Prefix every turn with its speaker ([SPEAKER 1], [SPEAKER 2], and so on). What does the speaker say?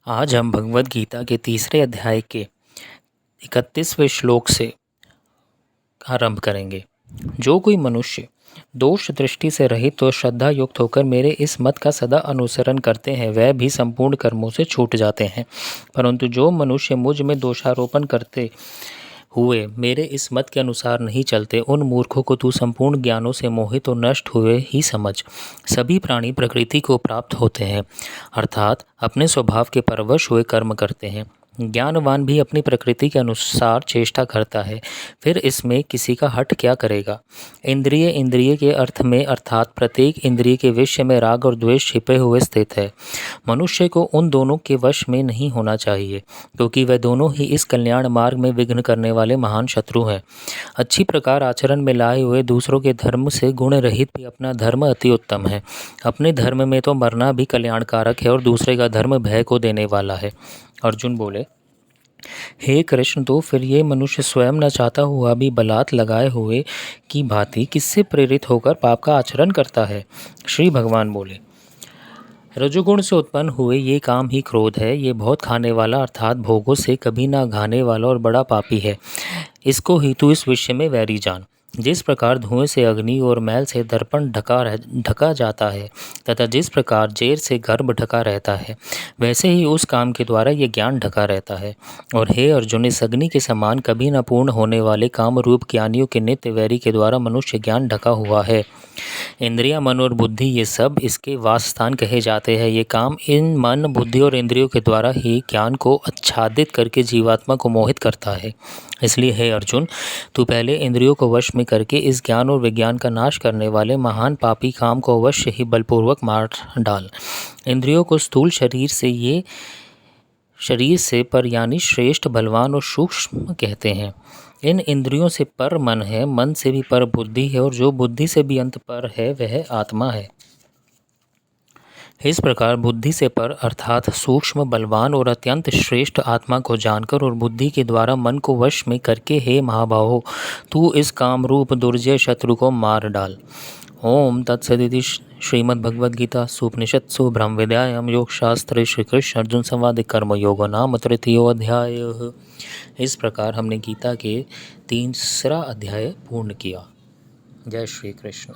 [SPEAKER 1] आज हम भगवद गीता के तीसरे अध्याय के 31वें श्लोक से आरंभ करेंगे। जो कोई मनुष्य दोष दृष्टि से रहित तो श्रद्धा युक्त होकर मेरे इस मत का सदा अनुसरण करते हैं वह भी संपूर्ण कर्मों से छूट जाते हैं, परंतु जो मनुष्य मुझ में दोषारोपण करते हुए मेरे इस मत के अनुसार नहीं चलते उन मूर्खों को तू संपूर्ण ज्ञानों से मोहित और नष्ट हुए ही समझ। सभी प्राणी प्रकृति को प्राप्त होते हैं, अर्थात अपने स्वभाव के परवश हुए कर्म करते हैं। ज्ञानवान भी अपनी प्रकृति के अनुसार चेष्टा करता है, फिर इसमें किसी का हट क्या करेगा। इंद्रिय के अर्थ में अर्थात प्रत्येक इंद्रिय के विषय में राग और द्वेष छिपे हुए स्थित है। मनुष्य को उन दोनों के वश में नहीं होना चाहिए, क्योंकि वह दोनों ही इस कल्याण मार्ग में विघ्न करने वाले महान शत्रु हैं। अच्छी प्रकार आचरण में लाए हुए दूसरों के धर्म से गुण रहित भी अपना धर्म अति उत्तम है। अपने धर्म में तो मरना भी कल्याणकारक है और दूसरे का धर्म भय को देने वाला है। अर्जुन बोले, हे कृष्ण, तो फिर ये मनुष्य स्वयं न चाहता हुआ भी बलात् लगाए हुए की भांति किससे प्रेरित होकर पाप का आचरण करता है। श्री भगवान बोले, रजोगुण से उत्पन्न हुए ये काम ही क्रोध है। ये बहुत खाने वाला अर्थात भोगों से कभी ना घाने वाला और बड़ा पापी है। इसको ही तू इस विषय में वैरी जान। जिस प्रकार धुएं से अग्नि और मैल से दर्पण ढका जाता है तथा जिस प्रकार जेर से गर्भ ढका रहता है, वैसे ही उस काम के द्वारा ये ज्ञान ढका रहता है। और हे अर्जुन, इस अग्नि के समान कभी न पूर्ण होने वाले काम रूप ज्ञानियों के नित्य वैरी के द्वारा मनुष्य ज्ञान ढका हुआ है। इंद्रियां, मन और बुद्धि ये सब इसके वासस्थान कहे जाते हैं। ये काम इन मन, बुद्धि और इंद्रियों के द्वारा ही ज्ञान को आच्छादित करके जीवात्मा को मोहित करता है। इसलिए हे अर्जुन, तू पहले इंद्रियों को वश में करके इस ज्ञान और विज्ञान का नाश करने वाले महान पापी काम को अवश्य ही बलपूर्वक मार डाल। इंद्रियों को स्थूल शरीर से पर यानी श्रेष्ठ, बलवान और सूक्ष्म कहते हैं। इन इंद्रियों से पर मन है, मन से भी पर बुद्धि है और जो बुद्धि से भी अंत पर है वह आत्मा है। इस प्रकार बुद्धि से पर अर्थात सूक्ष्म, बलवान और अत्यंत श्रेष्ठ आत्मा को जानकर और बुद्धि के द्वारा मन को वश में करके हे महाबाहो, तू इस काम रूप दुर्जय शत्रु को मार डाल। ओम तत्सदिति श्रीमद्भगवद्गीता उपनिषत्सु ब्रह्म विद्यायां योगशास्त्रे श्री कृष्ण अर्जुन संवाद कर्म योगो नाम तृतीयोऽध्याय। इस प्रकार हमने गीता के तीसरा अध्याय पूर्ण किया। जय श्री कृष्ण।